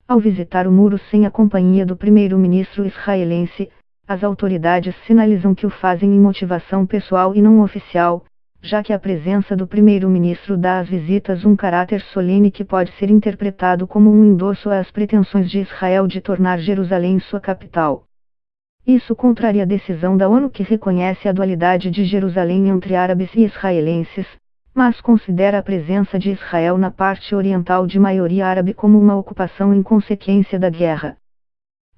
Ao visitar o muro sem a companhia do primeiro-ministro israelense, as autoridades sinalizam que o fazem em motivação pessoal e não oficial, já que a presença do primeiro-ministro dá às visitas um caráter solene que pode ser interpretado como um endosso às pretensões de Israel de tornar Jerusalém sua capital. Isso contraria a decisão da ONU que reconhece a dualidade de Jerusalém entre árabes e israelenses, mas considera a presença de Israel na parte oriental de maioria árabe como uma ocupação em consequência da guerra.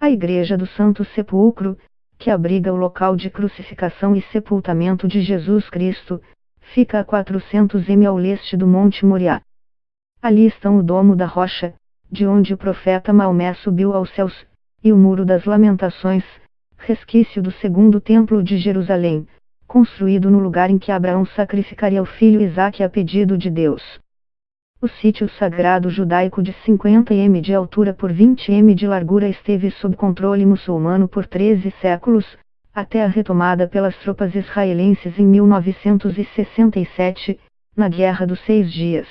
A Igreja do Santo Sepulcro, que abriga o local de crucificação e sepultamento de Jesus Cristo, fica a 400 m ao leste do Monte Moriá. Ali estão o Domo da Rocha, de onde o profeta Maomé subiu aos céus, e o Muro das Lamentações, resquício do segundo templo de Jerusalém, construído no lugar em que Abraão sacrificaria o filho Isaque a pedido de Deus. O sítio sagrado judaico de 50 m de altura por 20 m de largura esteve sob controle muçulmano por 13 séculos, até a retomada pelas tropas israelenses em 1967, na Guerra dos 6 Dias.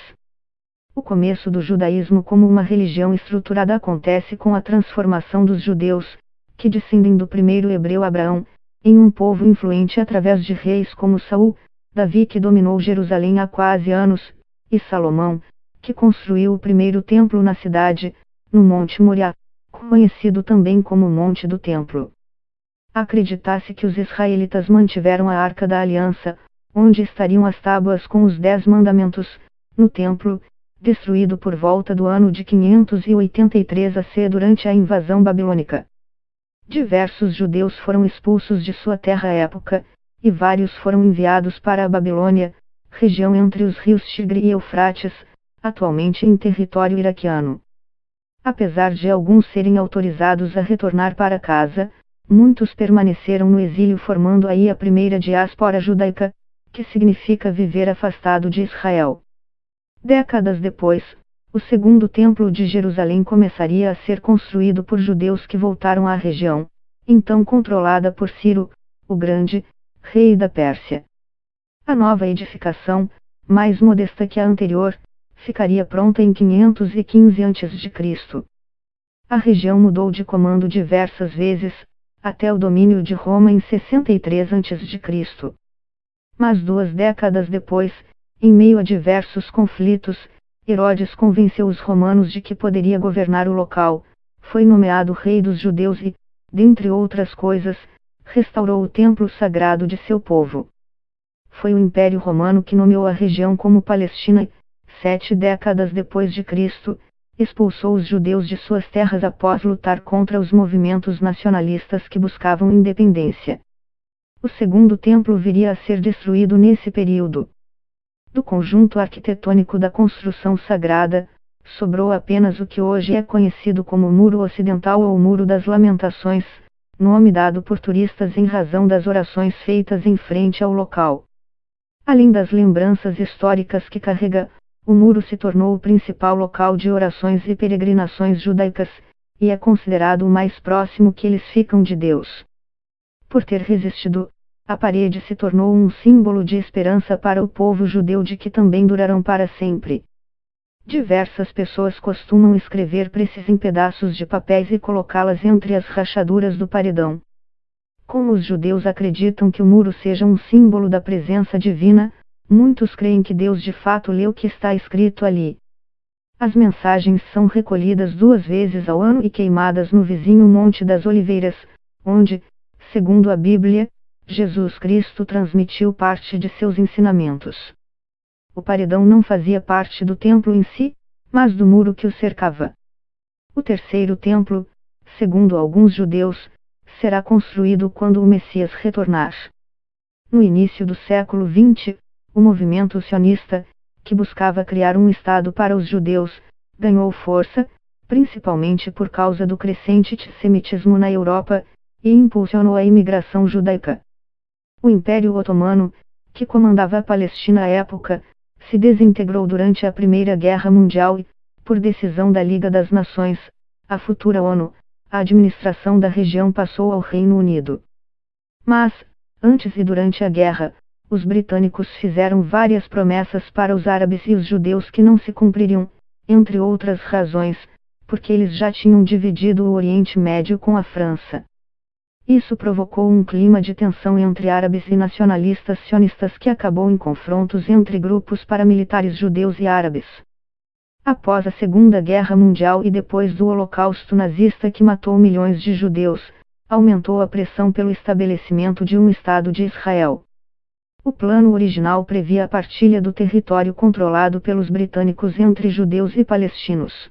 O começo do judaísmo como uma religião estruturada acontece com a transformação dos judeus, que descendem do primeiro hebreu Abraão, em um povo influente através de reis como Saul, Davi que dominou Jerusalém há quase anos, e Salomão, que construiu o primeiro templo na cidade, no Monte Moriá, conhecido também como Monte do Templo. Acredita-se que os israelitas mantiveram a Arca da Aliança, onde estariam as tábuas com os 10 mandamentos, no templo, destruído por volta do ano de 583 AC durante a invasão babilônica. Diversos judeus foram expulsos de sua terra à época, e vários foram enviados para a Babilônia, região entre os rios Tigre e Eufrates, atualmente em território iraquiano. Apesar de alguns serem autorizados a retornar para casa, muitos permaneceram no exílio formando aí a primeira diáspora judaica, que significa viver afastado de Israel. Décadas depois, o segundo templo de Jerusalém começaria a ser construído por judeus que voltaram à região, então controlada por Ciro, o Grande, rei da Pérsia. A nova edificação, mais modesta que a anterior, ficaria pronta em 515 a.C. A região mudou de comando diversas vezes, até o domínio de Roma em 63 a.C. Mas 2 décadas depois, em meio a diversos conflitos, Herodes convenceu os romanos de que poderia governar o local, foi nomeado rei dos judeus e, dentre outras coisas, restaurou o templo sagrado de seu povo. Foi o Império Romano que nomeou a região como Palestina e, 7 décadas depois de Cristo, expulsou os judeus de suas terras após lutar contra os movimentos nacionalistas que buscavam independência. O segundo templo viria a ser destruído nesse período. Do conjunto arquitetônico da construção sagrada, sobrou apenas o que hoje é conhecido como Muro Ocidental ou Muro das Lamentações, nome dado por turistas em razão das orações feitas em frente ao local. Além das lembranças históricas que carrega, o muro se tornou o principal local de orações e peregrinações judaicas, e é considerado o mais próximo que eles ficam de Deus. Por ter resistido, a parede se tornou um símbolo de esperança para o povo judeu de que também durarão para sempre. Diversas pessoas costumam escrever preces em pedaços de papéis e colocá-las entre as rachaduras do paredão. Como os judeus acreditam que o muro seja um símbolo da presença divina, muitos creem que Deus de fato lê o que está escrito ali. As mensagens são recolhidas 2 vezes ao ano e queimadas no vizinho Monte das Oliveiras, onde, segundo a Bíblia, Jesus Cristo transmitiu parte de seus ensinamentos. O paredão não fazia parte do templo em si, mas do muro que o cercava. O terceiro templo, segundo alguns judeus, será construído quando o Messias retornar. No início do século XX, o movimento sionista, que buscava criar um Estado para os judeus, ganhou força, principalmente por causa do crescente antissemitismo na Europa, e impulsionou a imigração judaica. O Império Otomano, que comandava a Palestina à época, se desintegrou durante a Primeira Guerra Mundial e, por decisão da Liga das Nações, a futura ONU, a administração da região passou ao Reino Unido. Mas, antes e durante a guerra, os britânicos fizeram várias promessas para os árabes e os judeus que não se cumpririam, entre outras razões, porque eles já tinham dividido o Oriente Médio com a França. Isso provocou um clima de tensão entre árabes e nacionalistas sionistas que acabou em confrontos entre grupos paramilitares judeus e árabes. Após a Segunda Guerra Mundial e depois do Holocausto nazista que matou milhões de judeus, aumentou a pressão pelo estabelecimento de um Estado de Israel. O plano original previa a partilha do território controlado pelos britânicos entre judeus e palestinos.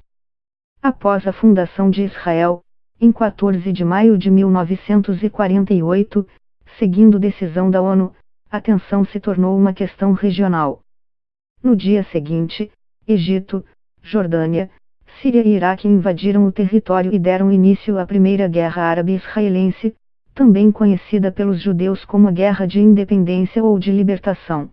Após a fundação de Israel, em 14 de maio de 1948, seguindo decisão da ONU, a tensão se tornou uma questão regional. No dia seguinte, Egito, Jordânia, Síria e Iraque invadiram o território e deram início à Primeira Guerra Árabe-Israelense, também conhecida pelos judeus como a Guerra de Independência ou de Libertação.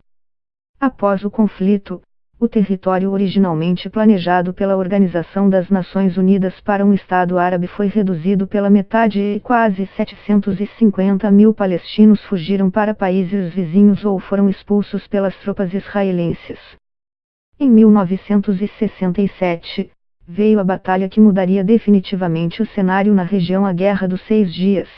Após o conflito, o território originalmente planejado pela Organização das Nações Unidas para um Estado árabe foi reduzido pela metade e quase 750 mil palestinos fugiram para países vizinhos ou foram expulsos pelas tropas israelenses. Em 1967, veio a batalha que mudaria definitivamente o cenário na região, a Guerra dos 6 Dias.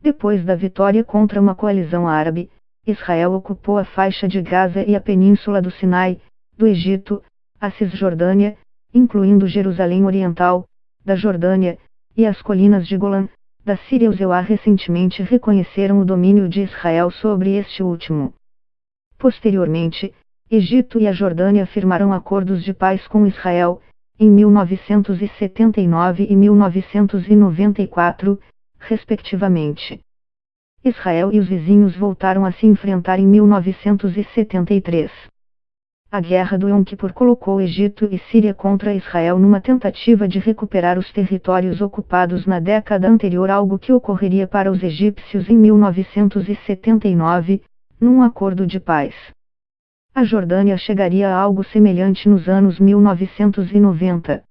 Depois da vitória contra uma coalizão árabe, Israel ocupou a faixa de Gaza e a península do Sinai, do Egito, a Cisjordânia, incluindo Jerusalém Oriental, da Jordânia, e as colinas de Golã, da Síria. Os EUA recentemente reconheceram o domínio de Israel sobre este último. Posteriormente, Egito e a Jordânia firmaram acordos de paz com Israel, em 1979 e 1994, respectivamente. Israel e os vizinhos voltaram a se enfrentar em 1973. A Guerra do Yom Kippur colocou Egito e Síria contra Israel numa tentativa de recuperar os territórios ocupados na década anterior, algo que ocorreria para os egípcios em 1979, num acordo de paz. A Jordânia chegaria a algo semelhante nos anos 1990.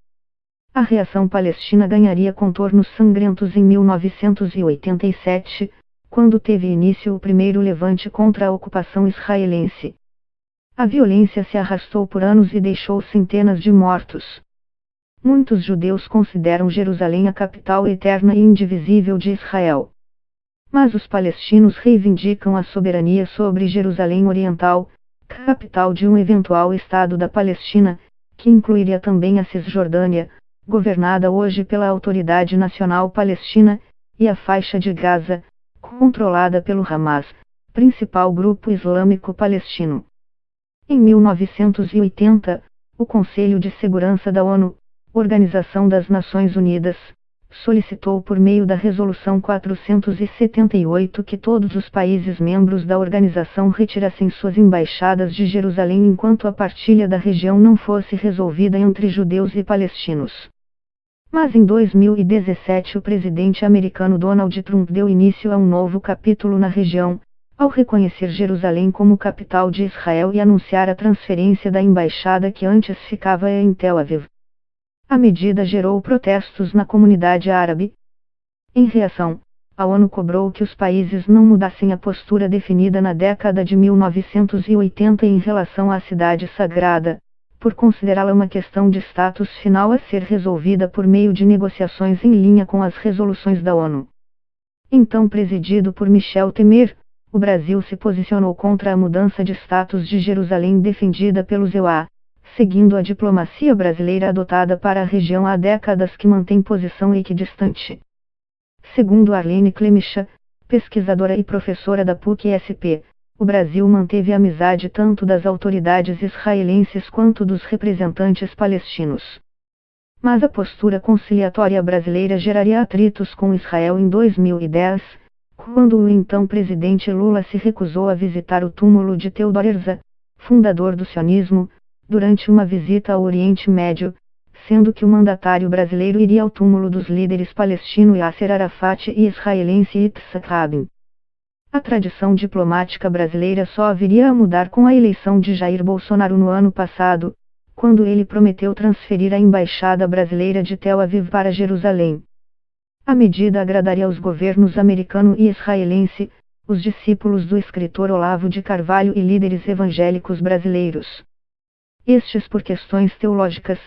A reação palestina ganharia contornos sangrentos em 1987, quando teve início o primeiro levante contra a ocupação israelense. A violência se arrastou por anos e deixou centenas de mortos. Muitos judeus consideram Jerusalém a capital eterna e indivisível de Israel. Mas os palestinos reivindicam a soberania sobre Jerusalém Oriental, capital de um eventual Estado da Palestina, que incluiria também a Cisjordânia, governada hoje pela Autoridade Nacional Palestina, e a faixa de Gaza, controlada pelo Hamas, principal grupo islâmico palestino. Em 1980, o Conselho de Segurança da ONU, Organização das Nações Unidas, solicitou por meio da Resolução 478 que todos os países membros da organização retirassem suas embaixadas de Jerusalém enquanto a partilha da região não fosse resolvida entre judeus e palestinos. Mas em 2017 o presidente americano Donald Trump deu início a um novo capítulo na região, ao reconhecer Jerusalém como capital de Israel e anunciar a transferência da embaixada que antes ficava em Tel Aviv. A medida gerou protestos na comunidade árabe. Em reação, a ONU cobrou que os países não mudassem a postura definida na década de 1980 em relação à cidade sagrada, por considerá-la uma questão de status final a ser resolvida por meio de negociações em linha com as resoluções da ONU. Então presidido por Michel Temer, o Brasil se posicionou contra a mudança de status de Jerusalém defendida pelos EUA, seguindo a diplomacia brasileira adotada para a região há décadas que mantém posição equidistante. Segundo Arlene Clemicha, pesquisadora e professora da PUC-SP, o Brasil manteve a amizade tanto das autoridades israelenses quanto dos representantes palestinos. Mas a postura conciliatória brasileira geraria atritos com Israel em 2010, quando o então presidente Lula se recusou a visitar o túmulo de Theodor Herzl, fundador do sionismo, durante uma visita ao Oriente Médio, sendo que o mandatário brasileiro iria ao túmulo dos líderes palestino Yasser Arafat e israelense Yitzhak Rabin. A tradição diplomática brasileira só viria a mudar com a eleição de Jair Bolsonaro no ano passado, quando ele prometeu transferir a embaixada brasileira de Tel Aviv para Jerusalém. A medida agradaria aos governos americano e israelense, os discípulos do escritor Olavo de Carvalho e líderes evangélicos brasileiros. Estes por questões teológicas,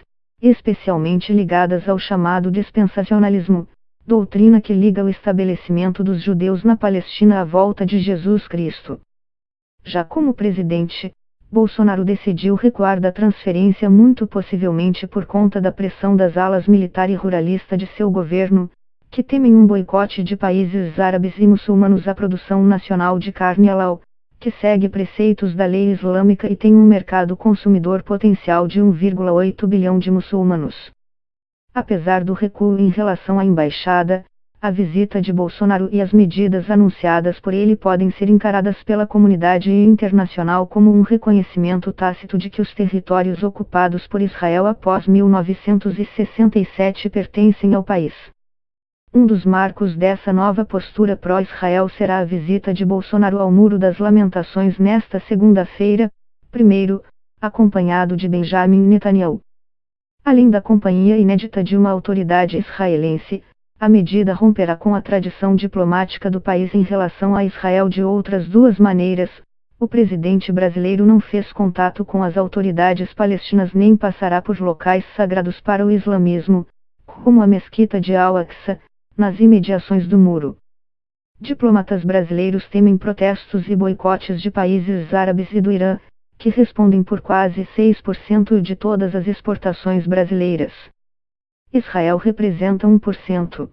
especialmente ligadas ao chamado dispensacionalismo, doutrina que liga o estabelecimento dos judeus na Palestina à volta de Jesus Cristo. Já como presidente, Bolsonaro decidiu recuar da transferência, muito possivelmente por conta da pressão das alas militar e ruralista de seu governo, que temem um boicote de países árabes e muçulmanos à produção nacional de carne halal, que segue preceitos da lei islâmica e tem um mercado consumidor potencial de 1,8 bilhão de muçulmanos. Apesar do recuo em relação à embaixada, a visita de Bolsonaro e as medidas anunciadas por ele podem ser encaradas pela comunidade internacional como um reconhecimento tácito de que os territórios ocupados por Israel após 1967 pertencem ao país. Um dos marcos dessa nova postura pró-Israel será a visita de Bolsonaro ao Muro das Lamentações nesta segunda-feira, acompanhado de Benjamin Netanyahu. Além da companhia inédita de uma autoridade israelense, a medida romperá com a tradição diplomática do país em relação a Israel de outras duas maneiras. O presidente brasileiro não fez contato com as autoridades palestinas nem passará por locais sagrados para o islamismo, como a mesquita de Al-Aqsa, nas imediações do muro. Diplomatas brasileiros temem protestos e boicotes de países árabes e do Irã, que respondem por quase 6% de todas as exportações brasileiras. Israel representa 1%.